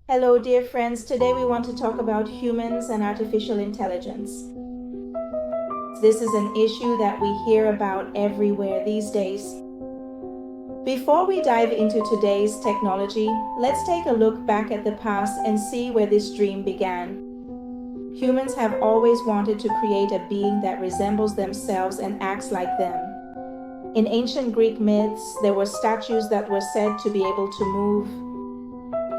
Hello, dear friends. Today we want to talk about humans and artificial intelligence. This is an issue that we hear about everywhere these days. Before we dive into today's technology, let's take a look back at the past and see where this dream began. Humans have always wanted to create a being that resembles themselves and acts like them. In ancient Greek myths, there were statues that were said to be able to move.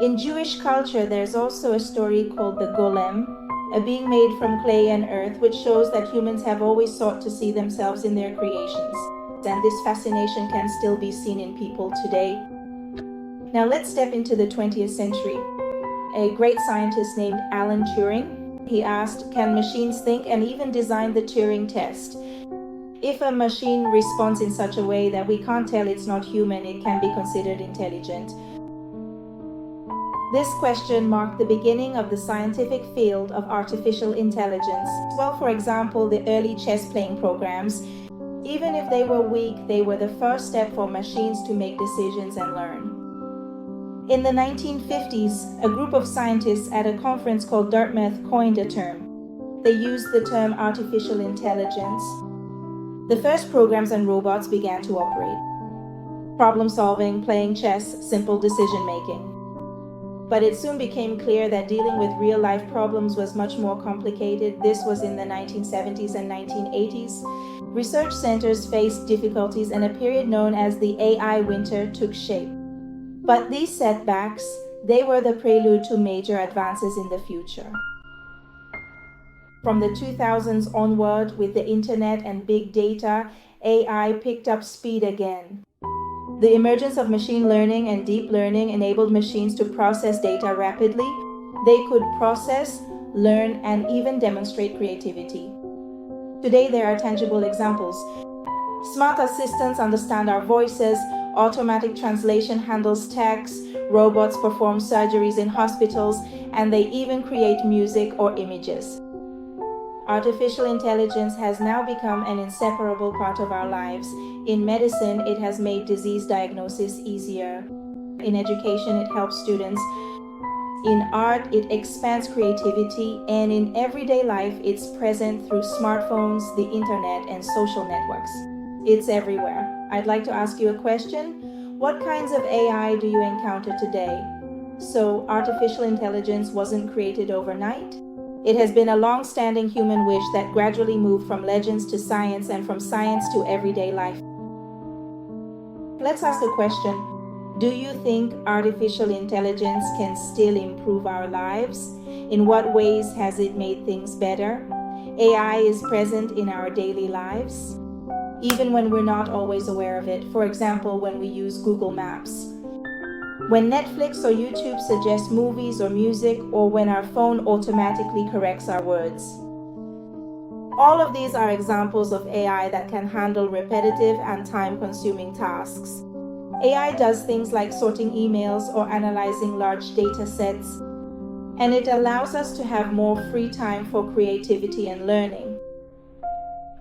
In Jewish culture, there's also a story called the Golem, a being made from clay and earth, which shows that humans have always sought to see themselves in their creations. And this fascination can still be seen in people today. Now let's step into the 20th century. A great scientist named Alan Turing, he asked, can machines think, and even designed the Turing test. If a machine responds in such a way that we can't tell it's not human, it can be considered intelligent. This question marked the beginning of the scientific field of artificial intelligence. Well, for example, the early chess-playing programs, even if they were weak, they were the first step for machines to make decisions and learn. In the 1950s, a group of scientists at a conference called Dartmouth coined a term. They used the term artificial intelligence. The first programs and robots began to operate. Problem solving, playing chess, simple decision making. But it soon became clear that dealing with real-life problems was much more complicated. This was in the 1970s and 1980s. Research centers faced difficulties and a period known as the AI winter took shape. But these setbacks, they were the prelude to major advances in the future. From the 2000s onward, with the internet and big data, AI picked up speed again. The emergence of machine learning and deep learning enabled machines to process data rapidly. They could process, learn, and even demonstrate creativity. Today, there are tangible examples. Smart assistants understand our voices, automatic translation handles text, robots perform surgeries in hospitals, and they even create music or images. Artificial intelligence has now become an inseparable part of our lives. In medicine, it has made disease diagnosis easier. In education, it helps students. In art, it expands creativity. And in everyday life, it's present through smartphones, the internet, and social networks. It's everywhere. I'd like to ask you a question. What kinds of AI do you encounter today? So, artificial intelligence wasn't created overnight? It has been a long-standing human wish that gradually moved from legends to science and from science to everyday life. Let's ask a question. Do you think artificial intelligence can still improve our lives? In what ways has it made things better? AI is present in our daily lives, even when we're not always aware of it. For example, when we use Google Maps. When Netflix or YouTube suggest movies or music, or when our phone automatically corrects our words. All of these are examples of AI that can handle repetitive and time-consuming tasks. AI does things like sorting emails or analyzing large data sets, and it allows us to have more free time for creativity and learning.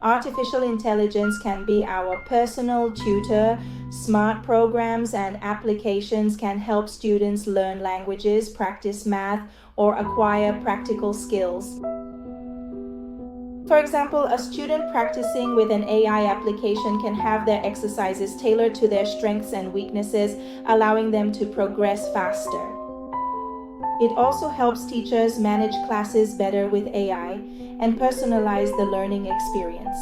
Artificial intelligence can be our personal tutor. Smart programs and applications can help students learn languages, practice math, or acquire practical skills. For example, a student practicing with an AI application can have their exercises tailored to their strengths and weaknesses, allowing them to progress faster. It also helps teachers manage classes better with AI and personalize the learning experience.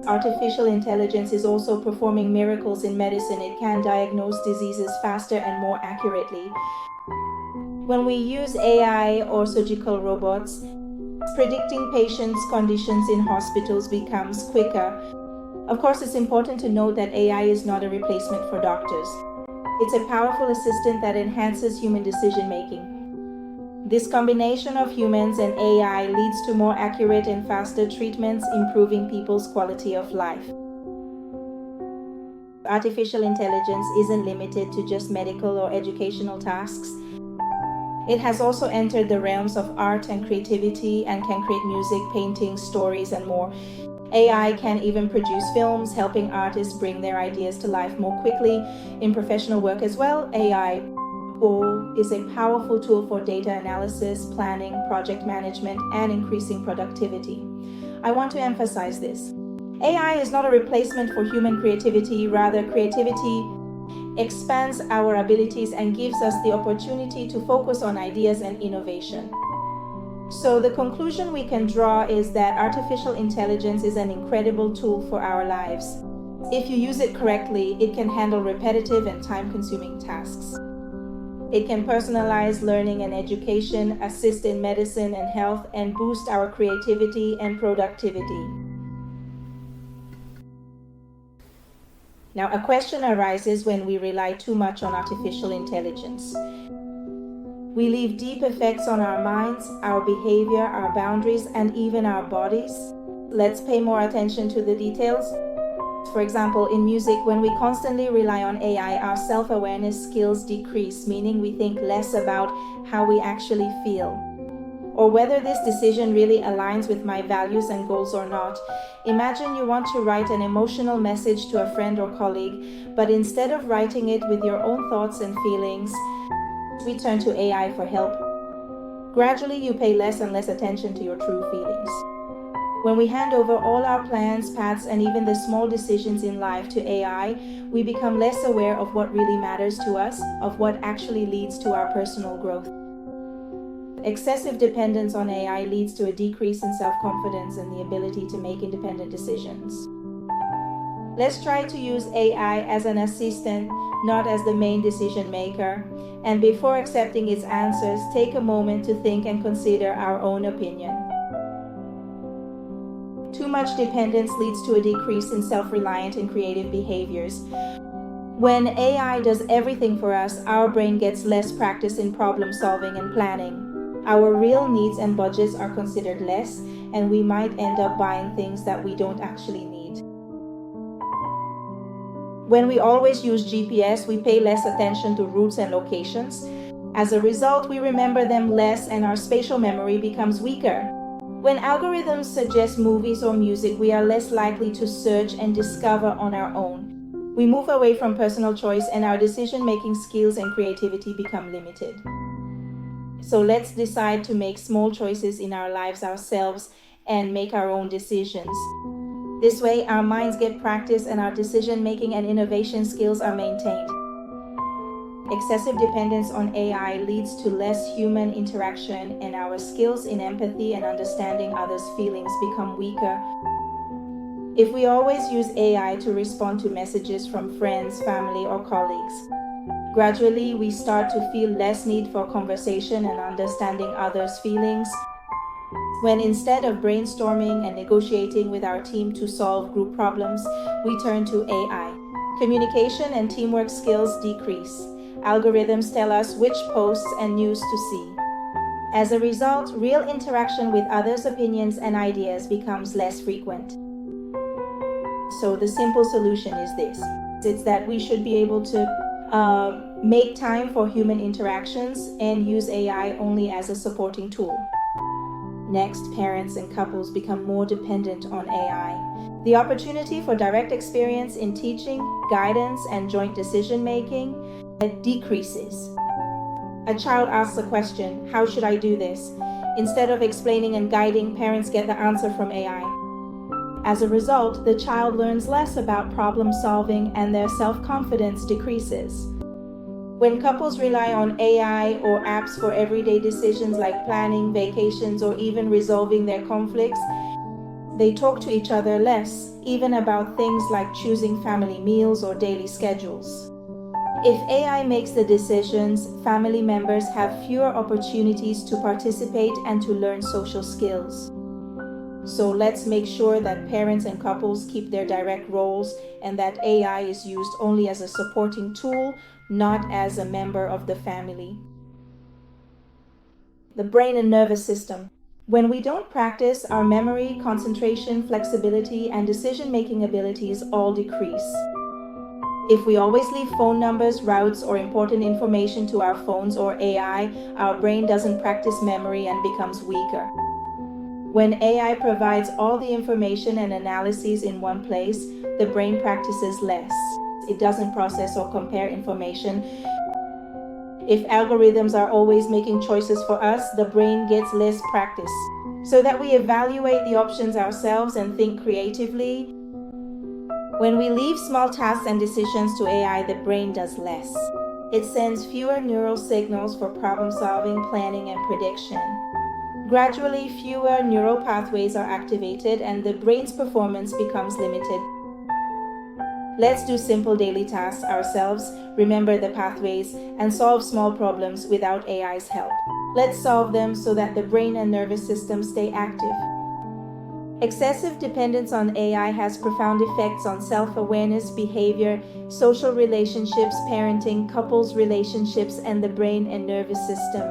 Artificial intelligence is also performing miracles in medicine. It can diagnose diseases faster and more accurately. When we use AI or surgical robots, predicting patients' conditions in hospitals becomes quicker. Of course, it's important to note that AI is not a replacement for doctors. It's a powerful assistant that enhances human decision-making. This combination of humans and AI leads to more accurate and faster treatments, improving people's quality of life. Artificial intelligence isn't limited to just medical or educational tasks. It has also entered the realms of art and creativity and can create music, paintings, stories, and more. AI can even produce films, helping artists bring their ideas to life more quickly. In professional work as well, AI is a powerful tool for data analysis, planning, project management, and increasing productivity. I want to emphasize this. AI is not a replacement for human creativity. Rather, creativity expands our abilities and gives us the opportunity to focus on ideas and innovation. So the conclusion we can draw is that artificial intelligence is an incredible tool for our lives. If you use it correctly, it can handle repetitive and time-consuming tasks. It can personalize learning and education, assist in medicine and health, and boost our creativity and productivity. Now, a question arises when we rely too much on artificial intelligence. We leave deep effects on our minds, our behavior, our boundaries, and even our bodies. Let's pay more attention to the details. For example, in music, when we constantly rely on AI, our self-awareness skills decrease, meaning we think less about how we actually feel, or whether this decision really aligns with my values and goals or not. Imagine you want to write an emotional message to a friend or colleague, but instead of writing it with your own thoughts and feelings, we turn to AI for help. Gradually, you pay less and less attention to your true feelings. When we hand over all our plans, paths, and even the small decisions in life to AI, we become less aware of what really matters to us, of what actually leads to our personal growth. Excessive dependence on AI leads to a decrease in self-confidence and the ability to make independent decisions. Let's try to use AI as an assistant, not as the main decision maker. And before accepting its answers, take a moment to think and consider our own opinion. Too much dependence leads to a decrease in self-reliant and creative behaviors. When AI does everything for us, our brain gets less practice in problem solving and planning. Our real needs and budgets are considered less, and we might end up buying things that we don't actually need. When we always use GPS, we pay less attention to routes and locations. As a result, we remember them less and our spatial memory becomes weaker. When algorithms suggest movies or music, we are less likely to search and discover on our own. We move away from personal choice and our decision-making skills and creativity become limited. So let's decide to make small choices in our lives ourselves and make our own decisions. This way, our minds get practice and our decision-making and innovation skills are maintained. Excessive dependence on AI leads to less human interaction, and our skills in empathy and understanding others' feelings become weaker. If we always use AI to respond to messages from friends, family, or colleagues, gradually we start to feel less need for conversation and understanding others' feelings. When instead of brainstorming and negotiating with our team to solve group problems, we turn to AI, communication and teamwork skills decrease. Algorithms tell us which posts and news to see. As a result, real interaction with others' opinions and ideas becomes less frequent. So the simple solution is this. It's that we should be able to make time for human interactions and use AI only as a supporting tool. Next, parents and couples become more dependent on AI. The opportunity for direct experience in teaching, guidance, and joint decision-making decreases. A child asks a question, "How should I do this?" Instead of explaining and guiding, parents get the answer from AI. As a result, the child learns less about problem solving and their self-confidence decreases. When couples rely on AI or apps for everyday decisions like planning, vacations, or even resolving their conflicts, they talk to each other less, even about things like choosing family meals or daily schedules. If AI makes the decisions, family members have fewer opportunities to participate and to learn social skills. So let's make sure that parents and couples keep their direct roles and that AI is used only as a supporting tool, not as a member of the family. The brain and nervous system. When we don't practice, our memory, concentration, flexibility, and decision-making abilities all decrease. If we always leave phone numbers, routes, or important information to our phones or AI, our brain doesn't practice memory and becomes weaker. When AI provides all the information and analyses in one place, the brain practices less. It doesn't process or compare information. If algorithms are always making choices for us, the brain gets less practice. So that we evaluate the options ourselves and think creatively. When we leave small tasks and decisions to AI, the brain does less. It sends fewer neural signals for problem solving, planning, and prediction. Gradually, fewer neural pathways are activated and the brain's performance becomes limited. Let's do simple daily tasks ourselves, remember the pathways, and solve small problems without AI's help. Let's solve them so that the brain and nervous system stay active. Excessive dependence on AI has profound effects on self-awareness, behavior, social relationships, parenting, couples relationships, and the brain and nervous system.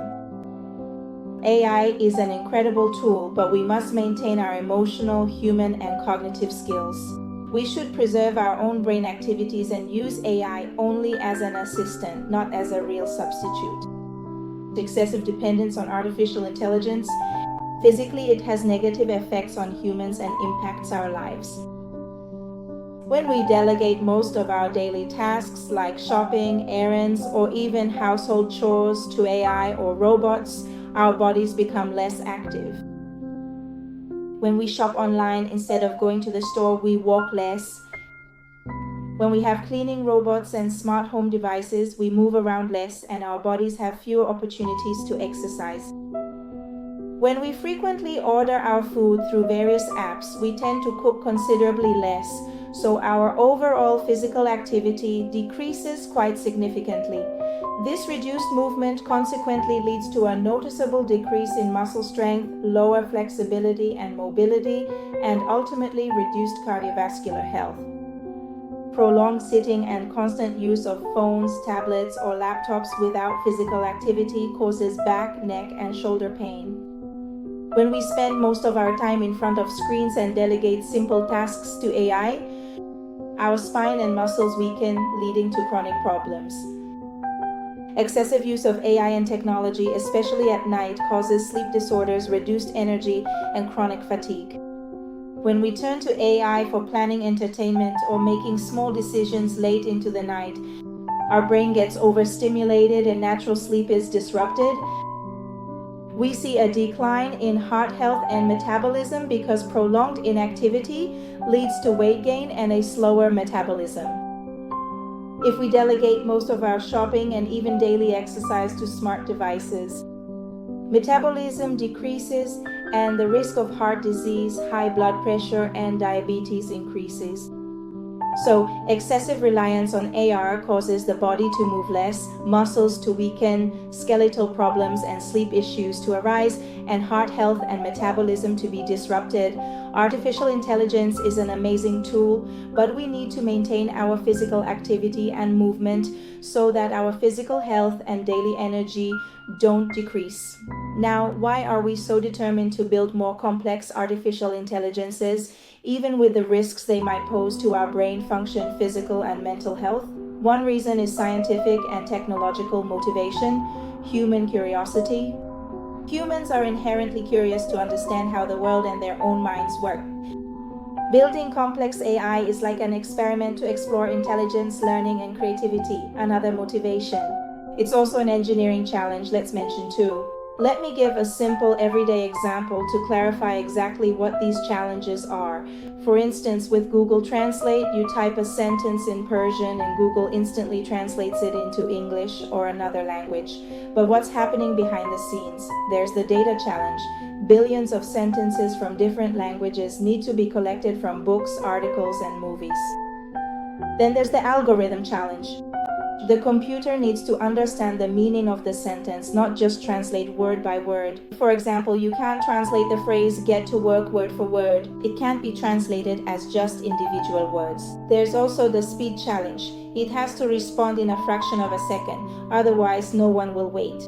AI is an incredible tool, but we must maintain our emotional, human, and cognitive skills. We should preserve our own brain activities and use AI only as an assistant, not as a real substitute. Excessive dependence on artificial intelligence, physically it has negative effects on humans and impacts our lives. When we delegate most of our daily tasks like shopping, errands, or even household chores to AI or robots, our bodies become less active. When we shop online instead of going to the store, we walk less. When we have cleaning robots and smart home devices, we move around less and our bodies have fewer opportunities to exercise. When we frequently order our food through various apps, we tend to cook considerably less, so our overall physical activity decreases quite significantly. This reduced movement consequently leads to a noticeable decrease in muscle strength, lower flexibility and mobility, and ultimately reduced cardiovascular health. Prolonged sitting and constant use of phones, tablets, or laptops without physical activity causes back, neck, and shoulder pain. When we spend most of our time in front of screens and delegate simple tasks to AI, our spine and muscles weaken, leading to chronic problems. Excessive use of AI and technology, especially at night, causes sleep disorders, reduced energy, and chronic fatigue. When we turn to AI for planning entertainment or making small decisions late into the night, our brain gets overstimulated and natural sleep is disrupted. We see a decline in heart health and metabolism because prolonged inactivity leads to weight gain and a slower metabolism. If we delegate most of our shopping and even daily exercise to smart devices, metabolism decreases and the risk of heart disease, high blood pressure, and diabetes increases. So, excessive reliance on AR causes the body to move less, muscles to weaken, skeletal problems and sleep issues to arise, and heart health and metabolism to be disrupted. Artificial intelligence is an amazing tool, but we need to maintain our physical activity and movement so that our physical health and daily energy don't decrease. Now, why are we so determined to build more complex artificial intelligences, even with the risks they might pose to our brain function, physical and mental health? One reason is scientific and technological motivation, human curiosity. Humans are inherently curious to understand how the world and their own minds work. Building complex AI is like an experiment to explore intelligence, learning, and creativity, another motivation. It's also an engineering challenge, let's mention too. Let me give a simple everyday example to clarify exactly what these challenges are. For instance, with Google Translate, you type a sentence in Persian and Google instantly translates it into English or another language. But what's happening behind the scenes? There's the data challenge. Billions of sentences from different languages need to be collected from books, articles, and movies. Then there's the algorithm challenge. The computer needs to understand the meaning of the sentence, not just translate word by word. For example, you can't translate the phrase "get to work" word for word. It can't be translated as just individual words. There's also the speed challenge. It has to respond in a fraction of a second, otherwise no one will wait.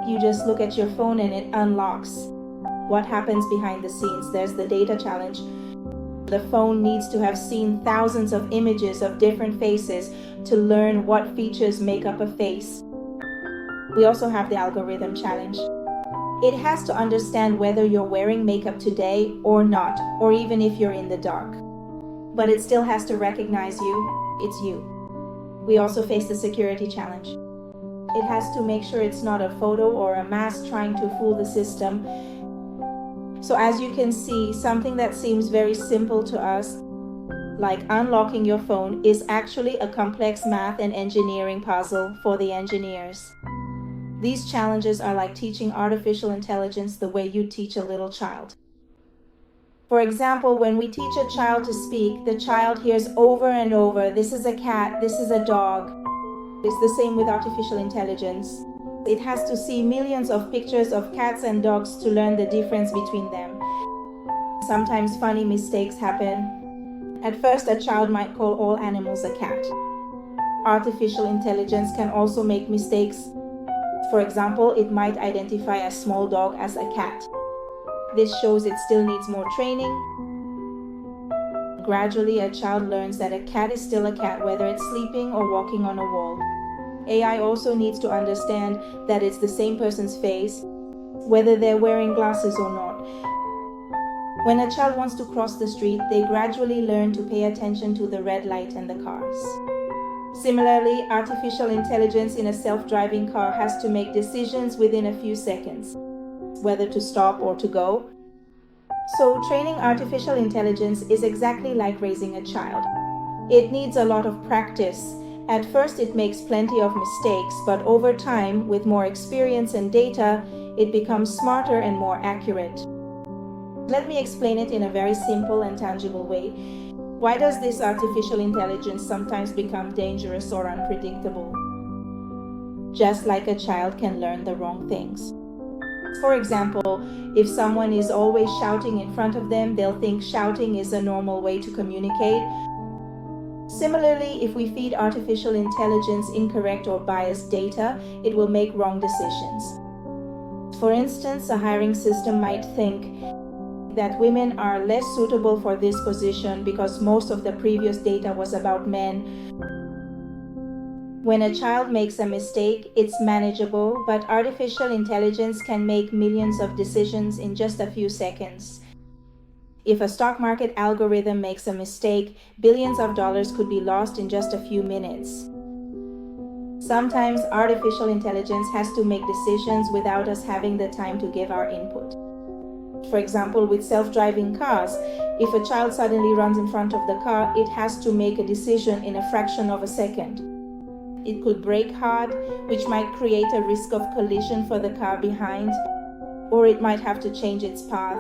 You just look at your phone and it unlocks. What happens behind the scenes? There's the data challenge. The phone needs to have seen thousands of images of different faces to learn what features make up a face. We also have the algorithm challenge. It has to understand whether you're wearing makeup today or not, or even if you're in the dark. but it still has to recognize you. It's you. We also face the security challenge. It has to make sure it's not a photo or a mask trying to fool the system. So as you can see, something that seems very simple to us, like unlocking your phone, is actually a complex math and engineering puzzle for the engineers. These challenges are like teaching artificial intelligence the way you teach a little child. For example, when we teach a child to speak, the child hears over and over, "This is a cat, this is a dog." It's the same with artificial intelligence. It has to see millions of pictures of cats and dogs to learn the difference between them. Sometimes funny mistakes happen. At first, a child might call all animals a cat. Artificial intelligence can also make mistakes. For example, it might identify a small dog as a cat. This shows it still needs more training. Gradually, a child learns that a cat is still a cat, whether it's sleeping or walking on a wall. AI also needs to understand that it's the same person's face, whether they're wearing glasses or not. When a child wants to cross the street, they gradually learn to pay attention to the red light and the cars. Similarly, artificial intelligence in a self-driving car has to make decisions within a few seconds, whether to stop or to go. So, training artificial intelligence is exactly like raising a child. It needs a lot of practice. At first, it makes plenty of mistakes, but over time, with more experience and data, it becomes smarter and more accurate. Let me explain it in a very simple and tangible way. Why does this artificial intelligence sometimes become dangerous or unpredictable? Just like a child can learn the wrong things. For example, if someone is always shouting in front of them, they'll think shouting is a normal way to communicate. Similarly, if we feed artificial intelligence incorrect or biased data, it will make wrong decisions. For instance, a hiring system might think that women are less suitable for this position because most of the previous data was about men. When a child makes a mistake, it's manageable, but artificial intelligence can make millions of decisions in just a few seconds. If a stock market algorithm makes a mistake, billions of dollars could be lost in just a few minutes. Sometimes artificial intelligence has to make decisions without us having the time to give our input. For example, with self-driving cars, if a child suddenly runs in front of the car, it has to make a decision in a fraction of a second. It could brake hard, which might create a risk of collision for the car behind, or it might have to change its path.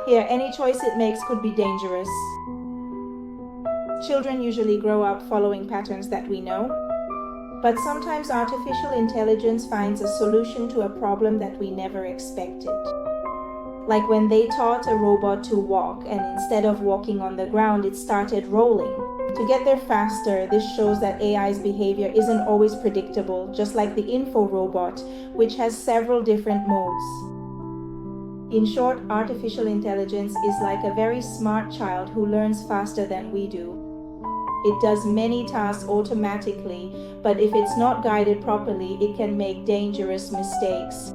Here, any choice it makes could be dangerous. Children usually grow up following patterns that we know, but sometimes artificial intelligence finds a solution to a problem that we never expected. Like when they taught a robot to walk, and instead of walking on the ground, it started rolling. To get there faster, this shows that AI's behavior isn't always predictable, just like the info robot, which has several different modes. In short, artificial intelligence is like a very smart child who learns faster than we do. It does many tasks automatically, but if it's not guided properly, it can make dangerous mistakes.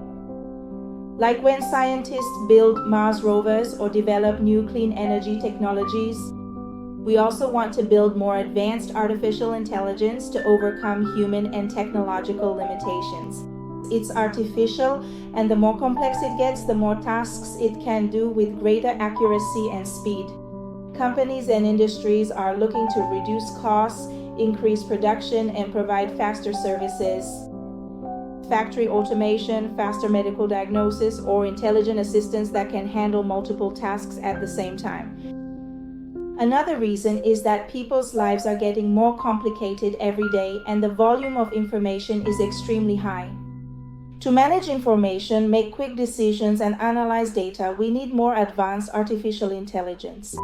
Like when scientists build Mars rovers or develop new clean energy technologies, we also want to build more advanced artificial intelligence to overcome human and technological limitations. It's artificial, and the more complex it gets, the more tasks it can do with greater accuracy and speed. Companies and industries are looking to reduce costs, increase production, and provide faster services. Factory automation, faster medical diagnosis, or intelligent assistants that can handle multiple tasks at the same time. Another reason is that people's lives are getting more complicated every day, and the volume of information is extremely high. To manage information, make quick decisions, and analyze data, we need more advanced artificial intelligence.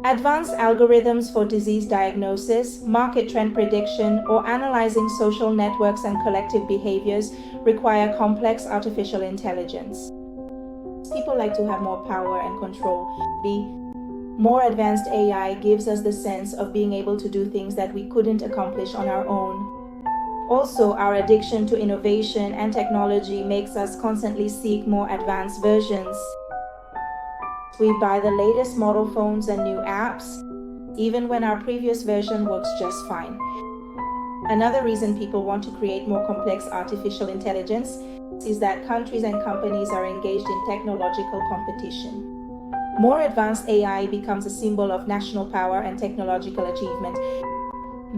Advanced algorithms for disease diagnosis, market trend prediction, or analyzing social networks and collective behaviors require complex artificial intelligence. People like to have more power and control. More advanced AI gives us the sense of being able to do things that we couldn't accomplish on our own. Also, our addiction to innovation and technology makes us constantly seek more advanced versions. We buy the latest model phones and new apps, even when our previous version works just fine. Another reason people want to create more complex artificial intelligence is that countries and companies are engaged in technological competition. More advanced AI becomes a symbol of national power and technological achievement.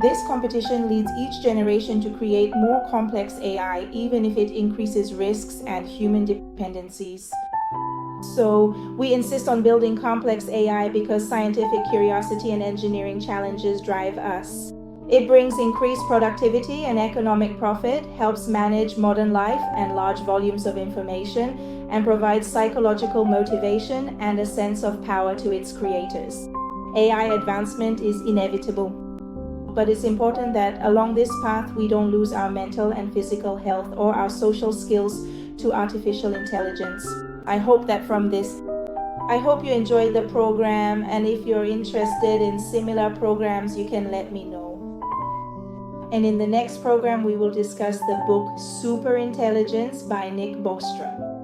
This competition leads each generation to create more complex AI, even if it increases risks and human dependencies. So, we insist on building complex AI because scientific curiosity and engineering challenges drive us. It brings increased productivity and economic profit, helps manage modern life and large volumes of information, and provides psychological motivation and a sense of power to its creators. AI advancement is inevitable, but it's important that along this path we don't lose our mental and physical health or our social skills to artificial intelligence. I hope you enjoyed the program, and if you're interested in similar programs, you can let me know. And in the next program, we will discuss the book Superintelligence by Nick Bostrom.